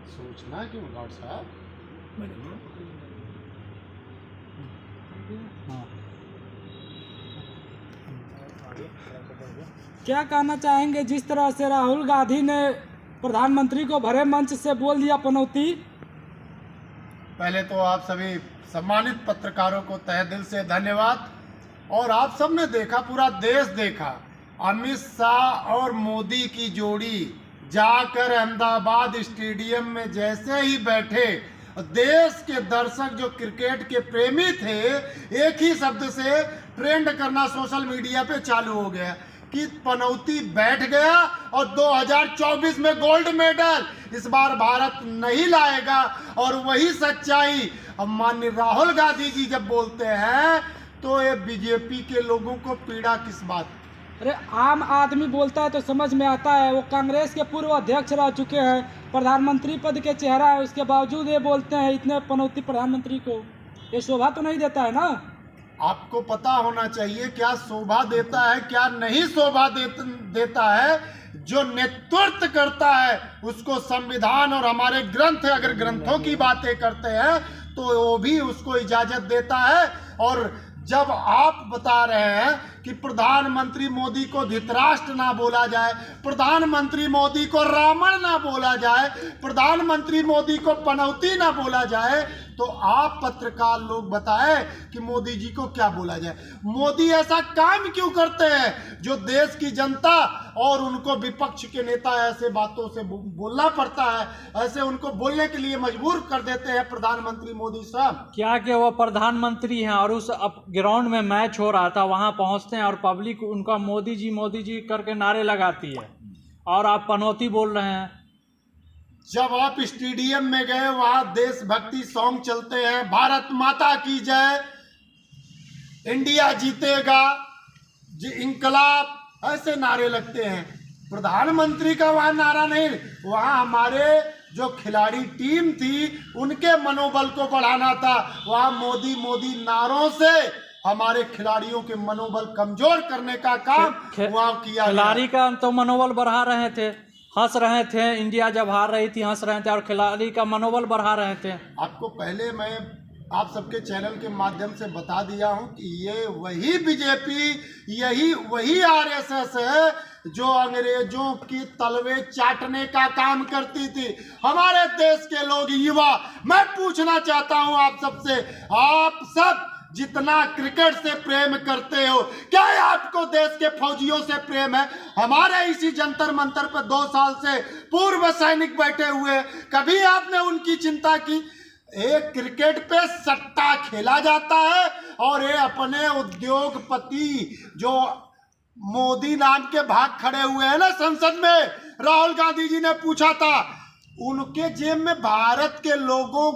सोचना क्यों गौड़ साहब। क्या कहना चाहेंगे जिस तरह से राहुल गांधी ने प्रधानमंत्री को भरे मंच से बोल दिया पनौती? पहले तो आप सभी सम्मानित पत्रकारों को तहे दिल से धन्यवाद। और आप सब ने देखा, पूरा देश देखा, अमित शाह और मोदी की जोड़ी जाकर अहमदाबाद स्टेडियम में जैसे ही बैठे, देश के दर्शक जो क्रिकेट के प्रेमी थे, एक ही शब्द से ट्रेंड करना सोशल मीडिया पे चालू हो गया कि पनौती बैठ गया और 2024 में गोल्ड मेडल इस बार भारत नहीं लाएगा। और वही सच्चाई अब माननीय राहुल गांधी जी जब बोलते हैं तो ये बीजेपी के लोगों को पीड़ा किस बात? अरे आम आदमी बोलता है तो समझ में आता है। वो कांग्रेस के पूर्व अध्यक्ष रह चुके हैं, प्रधानमंत्री पद के चेहरा है, उसके बावजूद ये बोलते हैं इतने पनौती प्रधानमंत्री को। ये शोभा तो नहीं देता है ना? आपको पता होना चाहिए क्या शोभा देता है, क्या नहीं शोभा देता है। जो नेतृत्व करता है उसको संविधान और हमारे ग्रंथ, अगर ग्रंथों की बातें करते हैं तो वो भी उसको इजाजत देता है। और जब आप बता रहे हैं कि प्रधानमंत्री मोदी को धृतराष्ट्र ना बोला जाए, प्रधानमंत्री मोदी को रावण ना बोला जाए, प्रधानमंत्री मोदी को पनौती ना बोला जाए, तो आप पत्रकार लोग बताएं कि मोदी जी को क्या बोला जाए। मोदी ऐसा काम क्यों करते हैं जो देश की जनता और उनको विपक्ष के नेता ऐसे बातों से बोलना पड़ता है, ऐसे उनको बोलने के लिए मजबूर कर देते हैं प्रधानमंत्री मोदी साहब? क्या कि वो प्रधानमंत्री हैं और उस ग्राउंड में मैच हो रहा था, वहां पहुंचते हैं और पब्लिक उनका मोदी जी करके नारे लगाती है और आप पनौती बोल रहे हैं। जब आप स्टेडियम में गए वहां देशभक्ति सॉन्ग चलते हैं, भारत माता की जय, इंडिया जीतेगा, इंकलाब, ऐसे नारे लगते हैं। प्रधानमंत्री का वहां नारा नहीं, वहां हमारे जो खिलाड़ी टीम थी उनके मनोबल को बढ़ाना था। वहां मोदी मोदी नारों से हमारे खिलाड़ियों के मनोबल कमजोर करने का काम वहां किया। खिलाड़ी का तो मनोबल बढ़ा रहे थे, हंस रहे थे, इंडिया जब हार रही थी हंस रहे थे और खिलाड़ी का मनोबल बढ़ा रहे थे। आपको पहले मैं आप सबके चैनल के माध्यम से बता दिया हूं कि ये वही बीजेपी, यही वही आरएसएस है जो अंग्रेजों की तलवे चाटने का काम करती थी। हमारे देश के लोग, युवा, मैं पूछना चाहता हूं आप सबसे, आप सब जितना क्रिकेट से प्रेम करते हो, क्या आपको देश के फौजियों से प्रेम है? हमारे इसी जंतर मंतर पर 2 साल से पूर्व सैनिक बैठे हुए, कभी आपने उनकी चिंता की? एक क्रिकेट पे सट्टा खेला जाता है और ये अपने उद्योगपति जो मोदी नाम के भाग खड़े हुए हैं ना संसद में, राहुल गांधी जी ने पूछा था, उनके जेब में भारत के लोगों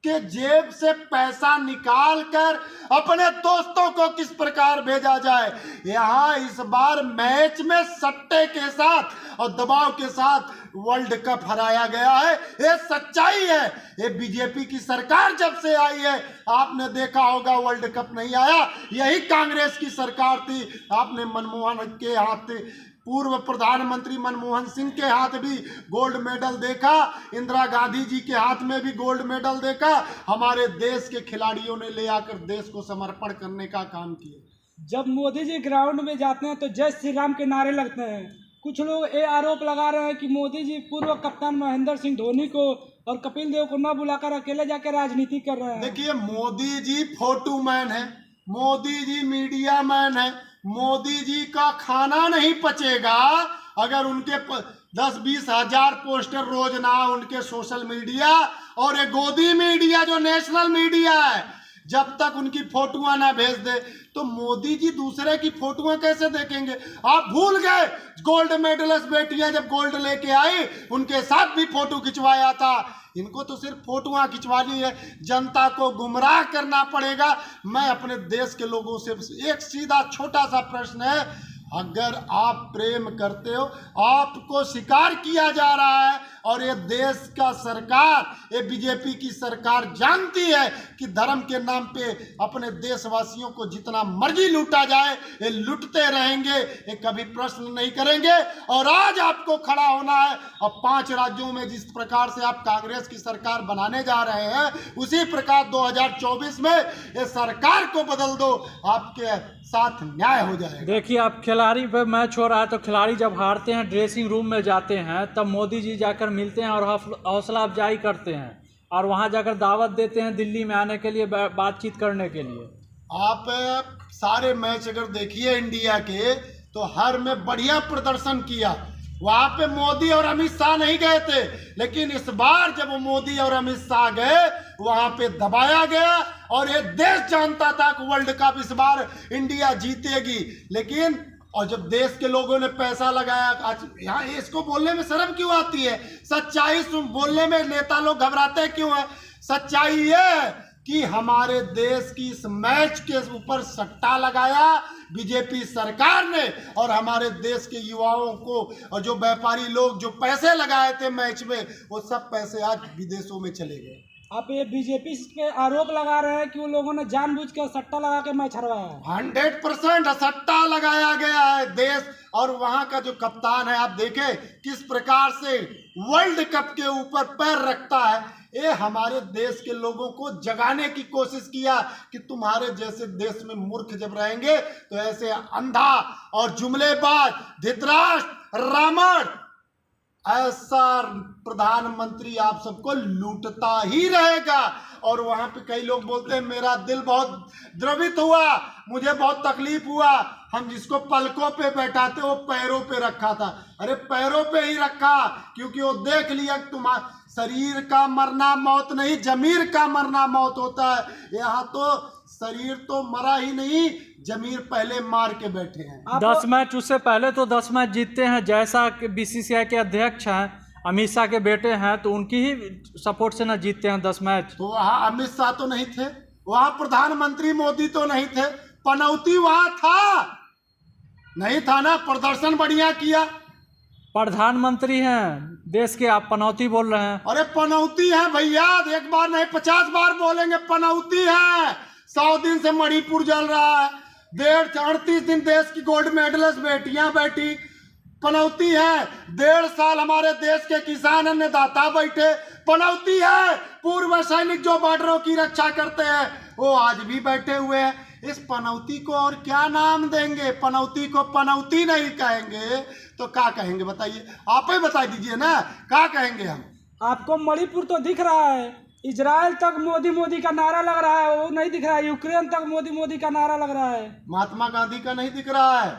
के जेब से पैसा निकाल कर अपने दोस्तों को किस प्रकार भेजा जाए। यहाँ इस बार मैच में सट्टे के साथ और दबाव के साथ वर्ल्ड कप हराया गया है। ये सच्चाई है। ये बीजेपी की सरकार जब से आई है आपने देखा होगा वर्ल्ड कप नहीं आया। यही कांग्रेस की सरकार थी, आपने मनमोहन के हाथ, पूर्व प्रधानमंत्री मनमोहन सिंह के हाथ भी गोल्ड मेडल देखा, इंदिरा गांधी जी के हाथ में भी गोल्ड मेडल देखा। हमारे देश के खिलाड़ियों ने ले आकर देश को समर्पण करने का काम किया। जब मोदी जी ग्राउंड में जाते हैं तो जय श्री राम के नारे लगते हैं। कुछ लोग ये आरोप लगा रहे हैं कि मोदी जी पूर्व कप्तान महेंद्र सिंह धोनी को और कपिल देव को न बुलाकर अकेले जाकर राजनीति कर रहे हैं। देखिए, मोदी जी फोटो मैन है, मोदी जी मीडिया मैन है। मोदी जी का खाना नहीं पचेगा अगर उनके 10-20 हजार पोस्टर रोज ना उनके सोशल मीडिया और ये गोदी मीडिया जो नेशनल मीडिया है, जब तक उनकी फोटोआं ना भेज दे तो मोदी जी दूसरे की फोटोआं कैसे देखेंगे? आप भूल गए गोल्ड मेडलिस्ट बेटियां जब गोल्ड लेके आई उनके साथ भी फोटो खिंचवाया था। इनको तो सिर्फ फोटोआं खिंचवानी है, जनता को गुमराह करना पड़ेगा। मैं अपने देश के लोगों से एक सीधा छोटा सा प्रश्न है, अगर आप प्रेम करते हो, आपको स्वीकार किया जा रहा है और ये देश का सरकार, ये बीजेपी की सरकार जानती है कि धर्म के नाम पे अपने देशवासियों को जितना मर्जी लूटा जाए ये लूटते रहेंगे, ये कभी प्रश्न नहीं करेंगे। और आज आपको खड़ा होना है। अब 5 राज्यों में जिस प्रकार से आप कांग्रेस की सरकार बनाने जा रहे हैं, उसी प्रकार 2024 में ये सरकार को बदल दो, आपके साथ न्याय हो जाएगा। देखिए, आप खिलाड़ी पे मैच हो रहा है तो खिलाड़ी जब हारते हैं ड्रेसिंग रूम में जाते हैं, तब मोदी जी जाकर मिलते हैं और हौसला अफजाई करते हैं और वहां जाकर दावत देते हैं दिल्ली में आने के लिए, बातचीत करने के लिए। आप सारे मैच अगर देखिए इंडिया के, तो हर में बढ़िया प्रदर्शन किया। वहां पे मोदी और अमित शाह नहीं गए थे, लेकिन इस बार जब मोदी और अमित शाह गए वहां पे दबाया गया और ये देश जानता था कि वर्ल्ड कप इस बार इंडिया जीतेगी। लेकिन और जब देश के लोगों ने पैसा लगाया, आज यहाँ इसको बोलने में शर्म क्यों आती है? सच्चाई बोलने में नेता लोग घबराते क्यों है? सच्चाई ये है कि हमारे देश की इस मैच के ऊपर सट्टा लगाया बीजेपी सरकार ने, और हमारे देश के युवाओं को और जो व्यापारी लोग जो पैसे लगाए थे मैच में, वो सब पैसे आज विदेशों में चले गए। आप ये बीजेपी पे आरोप लगा रहे हैं कि उन लोगों ने जानबूझ के सट्टा लगा के मैच हरवाया है। 100% सट्टा लगाया गया है देश। और वहां का जो कप्तान है, आप देखें किस प्रकार से वर्ल्ड कप के ऊपर पैर रखता है। ये हमारे देश के लोगों को जगाने की कोशिश किया कि तुम्हारे जैसे देश में मूर्ख जब रहेंगे तो ऐसे अंधा और जुमलेबाज, धृतराष्ट्र, रावण, ऐसा प्रधानमंत्री आप सबको लूटता ही रहेगा। और वहां पे कई लोग बोलते हैं मेरा दिल बहुत द्रवित हुआ, मुझे बहुत तकलीफ हुआ, हम जिसको पलकों पे बैठाते वो पैरों पे रखा था। अरे पैरों पे ही रखा, क्योंकि वो देख लिया कि तुम्हारा शरीर का मरना मौत नहीं, जमीर का मरना मौत होता है। यहाँ तो शरीर तो मरा ही नहीं, जमीर पहले मार के बैठे हैं। 10 मैच, उससे पहले तो 10 मैच जीतते हैं। जैसा कि बीसीसीआई के अध्यक्ष हैं, अमित शाह के बेटे हैं, तो उनकी ही सपोर्ट से ना जीतते हैं 10 मैच। तो वहाँ अमित शाह तो नहीं थे, वहाँ प्रधानमंत्री मोदी तो नहीं थे, पनौती वहाँ था नहीं था ना? प्रदर्शन बढ़िया किया। प्रधानमंत्री हैं देश के, आप पनौती बोल रहे हैं। अरे पनौती है भैया, एक बार नहीं 50 बार बोलेंगे पनौती है। 100 दिन से मणिपुर जल रहा है, 38 दिन देश की गोल्ड मेडलिस्ट बेटियां बैठी, पनौती है। 1.5 साल हमारे देश के किसान अन्नदाता बैठे, पनौती है। पूर्व सैनिक जो बॉर्डरों की रक्षा करते हैं वो आज भी बैठे हुए हैं। इस पनौती को और क्या नाम देंगे? पनौती को पनौती नहीं कहेंगे तो क्या कहेंगे बताइए? आप ही बता दीजिए ना, क्या कहेंगे हम? आपको मणिपुर तो दिख रहा है, इजराइल तक मोदी मोदी का नारा लग रहा है, वो नहीं दिख रहा है। यूक्रेन तक मोदी मोदी का नारा लग रहा है। महात्मा गांधी का नहीं दिख रहा है।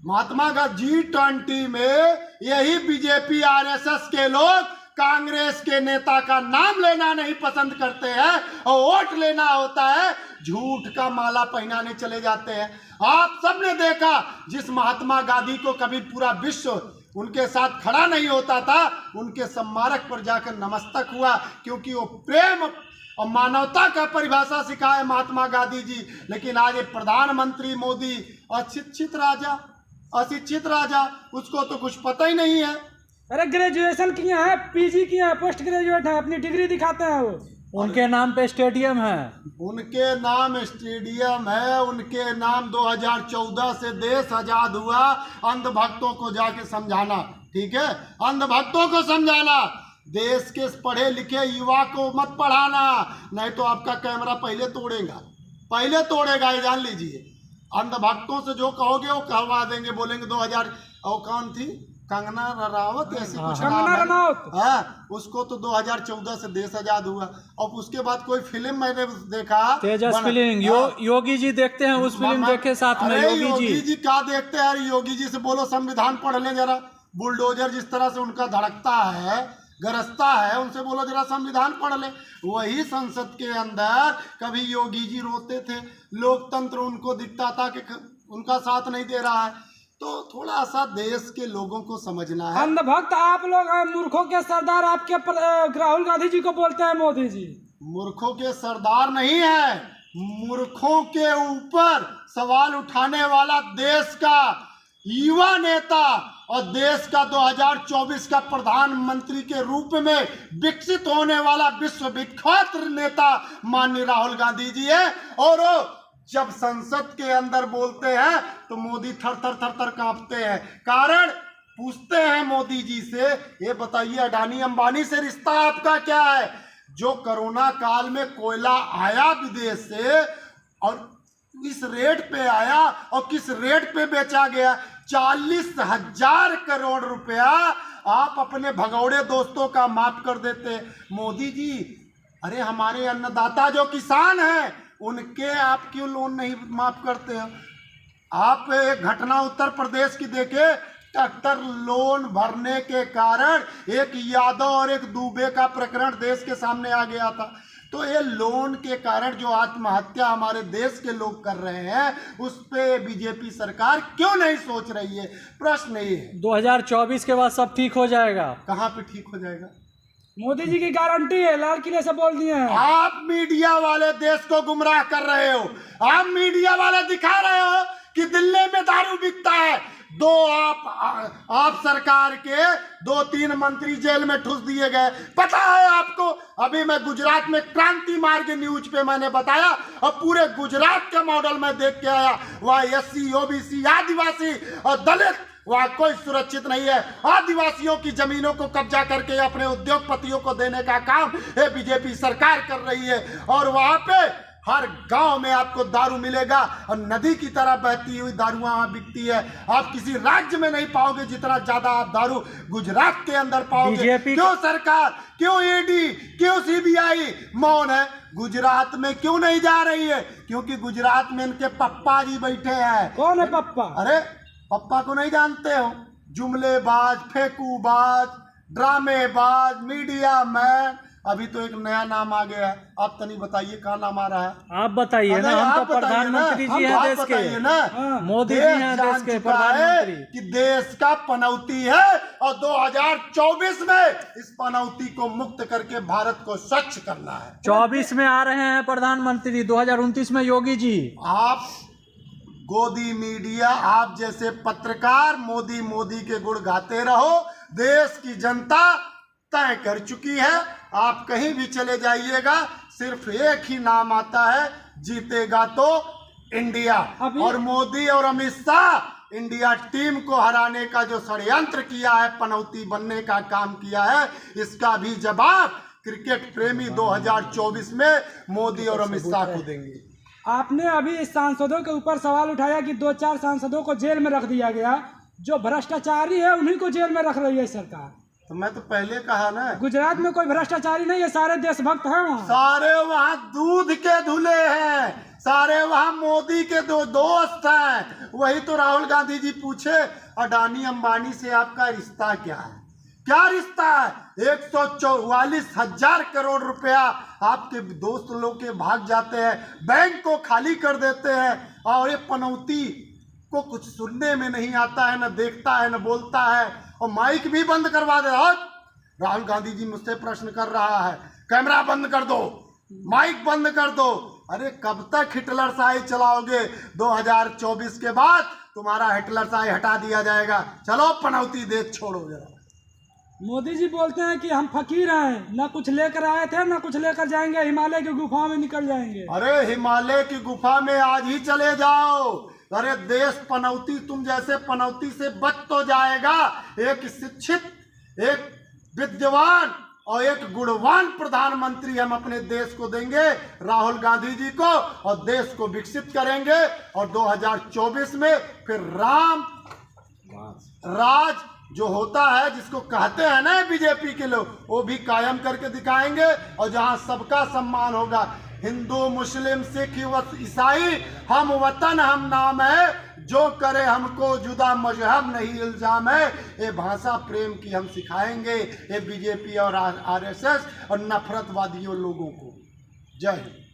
महात्मा गांधी G20 में यही बीजेपी आरएसएस के लोग कांग्रेस के नेता का नाम लेना नहीं पसंद करते हैं, और वोट लेना होता है झूठ का माला पहनाने चले जाते हैं। आप सबने देखा, जिस महात्मा गांधी को कभी पूरा विश्व उनके साथ खड़ा नहीं होता था, उनके स्मारक पर जाकर नमस्तक हुआ, क्योंकि वो प्रेम और मानवता का परिभाषा सिखाए महात्मा गांधी जी। लेकिन आज ये प्रधानमंत्री मोदी अशिक्षित राजा, उसको तो कुछ पता ही नहीं है। अरे ग्रेजुएशन किए हैं, पीजी किए हैं, पोस्ट ग्रेजुएट है, अपनी डिग्री दिखाते हैं वो। उनके नाम पे स्टेडियम है, उनके नाम स्टेडियम है, उनके नाम 2014 से देश आजाद हुआ। अंधभक्तों को जाके समझाना, ठीक है? अंधभक्तों को समझाना, देश के पढ़े लिखे युवा को मत पढ़ाना, नहीं तो आपका कैमरा पहले तोड़ेगा, ये जान लीजिए। अंधभक्तों से जो कहोगे वो करवा देंगे, बोलेंगे 2000 और कौन थी, कंगना रनावत, ऐसे कुछ कंगना रनावत, हाँ, उसको तो 2014 से देश आजाद हुआ। और उसके बाद कोई फिल्म मैंने देखा, तेजस फिल्म, योगी जी देखते हैं, उस फिल्म देखे साथ में। योगी जी क्या देखते हैं? योगी जी से बोलो संविधान पढ़ लें जरा। बुलडोजर जिस तरह से उनका धड़कता है, गरजता है, उनसे बोलो जरा संविधान पढ़ ले। वही संसद के अंदर कभी योगी जी रोते थे, लोकतंत्र उनको दिखता था कि उनका साथ नहीं दे रहा है। तो थोड़ा सा देश के लोगों को समझना है। अंधभक्त आप लोग हैं, मूर्खों के सरदार आपके राहुल गांधी जी को बोलते हैं मोदी जी। मूर्खों के सरदार नहीं है, मूर्खों के ऊपर सवाल उठाने वाला देश का युवा नेता और देश का 2024 का प्रधानमंत्री के रूप में विकसित होने वाला विश्वविख्यात नेता माननीय राहुल गांधी जी है। और जब संसद के अंदर बोलते हैं तो मोदी थर थर कांपते हैं। कारण पूछते हैं मोदी जी से, ये बताइए अडानी अंबानी से रिश्ता आपका क्या है? जो कोरोना काल में कोयला आया विदेश से और इस रेट पे आया और किस रेट पे बेचा गया, 40,000 करोड़ रुपया आप अपने भगौड़े दोस्तों का माफ कर देते मोदी जी। अरे हमारे अन्नदाता जो किसान हैं उनके आप क्यों लोन नहीं माफ करते हैं? आप एक घटना उत्तर प्रदेश की देखे, ट्रैक्टर लोन भरने के कारण एक यादव और एक दुबे का प्रकरण देश के सामने आ गया था। तो ये लोन के कारण जो आत्महत्या हमारे देश के लोग कर रहे हैं उस पे बीजेपी सरकार क्यों नहीं सोच रही है? प्रश्न ये है। 2024 के बाद सब ठीक हो जाएगा। कहाँ पे ठीक हो जाएगा? मोदी जी की गारंटी है, लाल किले से बोल दिए हैं। आप मीडिया वाले देश को गुमराह कर रहे हो। आप मीडिया वाले दिखा रहे हो कि दिल्ली में दारू बिकता है। आप सरकार के 2-3 मंत्री जेल में ठूस दिए गए, पता है आपको? अभी मैं गुजरात में क्रांति मार्ग न्यूज पे मैंने बताया और पूरे गुजरात का मॉडल मैं देख के आया। वह SC, OBC, आदिवासी और दलित वहाँ कोई सुरक्षित नहीं है। आदिवासियों की जमीनों को कब्जा करके अपने उद्योगपतियों को देने का काम ये बीजेपी सरकार कर रही है। और वहाँ पे हर गांव में आपको दारू मिलेगा और नदी की तरह बहती हुई दारू वहां बिकती है। आप किसी राज्य में नहीं पाओगे जितना ज्यादा आप दारू गुजरात के अंदर पाओगे। क्यों सरकार, क्यों ED, क्यों CBI मौन है? गुजरात में क्यों नहीं जा रही है? क्योंकि गुजरात में इनके पप्पा जी बैठे हैं। कौन है पप्पा? अरे पप्पा को नहीं जानते हो? जुमलेबाज, फेंकूबाज, ड्रामेबाज, मीडिया मैन। अभी तो एक नया नाम आ गया है, आप तनी बताइए कहाँ नाम आ रहा है? आप बताइए ना। हम तो प्रधानमंत्री जी हैं देश के ना, मोदी जी हैं देश के प्रधानमंत्री। कि देश का पनौती है और 2024 में इस पनौती को मुक्त करके भारत को स्वच्छ करना है। 24 में आ रहे हैं प्रधानमंत्री, 2029 में योगी जी। आप गोदी मीडिया, आप जैसे पत्रकार मोदी के गुण गाते रहो। देश की जनता तय कर चुकी है। आप कहीं भी चले जाइएगा सिर्फ एक ही नाम आता है, जीतेगा तो इंडिया। और मोदी और अमित शाह इंडिया टीम को हराने का जो षड्यंत्र किया है, पनौती बनने का काम किया है, इसका भी जवाब क्रिकेट प्रेमी 2024 में मोदी और अमित शाह को देंगे। आपने अभी सांसदों के ऊपर सवाल उठाया कि 2-4 सांसदों को जेल में रख दिया गया। जो भ्रष्टाचारी है उन्हीं को जेल में रख रही है सरकार। तो मैं तो पहले कहा ना, गुजरात में कोई भ्रष्टाचारी नहीं है, सारे देशभक्त हैं वहाँ। सारे वहाँ दूध के धुले हैं, सारे वहाँ मोदी के दोस्त हैं। वही तो राहुल गांधी जी पूछे अडानी अंबानी से आपका रिश्ता क्या है? क्या रिश्ता है? 144,000 करोड़ रुपया आपके दोस्त लोग के भाग जाते हैं, बैंक को खाली कर देते हैं। और ये पनौती को कुछ सुनने में नहीं आता है, न देखता है, न बोलता है, और माइक भी बंद करवा दे। राहुल गांधी जी मुझसे प्रश्न कर रहा है, कैमरा बंद कर दो, माइक बंद कर दो। अरे कब तक हिटलर शाही चलाओगे? 2024 के बाद तुम्हारा हिटलर शाही हटा दिया जाएगा। चलो पनौती देश छोड़ो जरा। मोदी जी बोलते हैं कि हम फकीर हैं, ना कुछ लेकर आए थे ना कुछ लेकर जाएंगे, हिमालय की गुफा में निकल जाएंगे। अरे हिमालय की गुफा में आज ही चले जाओ। अरे देश पनौती, तुम जैसे पनौती से बच तो जाएगा। एक शिक्षित, एक विद्वान और एक गुणवान प्रधानमंत्री हम अपने देश को देंगे, राहुल गांधी जी को, और देश को विकसित करेंगे। और 2024 में फिर राम राज जो होता है, जिसको कहते हैं ना बीजेपी के लोग, वो भी कायम करके दिखाएंगे। और जहां सबका सम्मान होगा, हिंदू, मुस्लिम, सिख, ईसाई, हम वतन हम नाम है, जो करे हमको जुदा मजहब नहीं इल्जाम है। ये भाषा प्रेम की हम सिखाएंगे, ये बीजेपी और RSS और नफरतवादियों लोगों को। जय हिंद।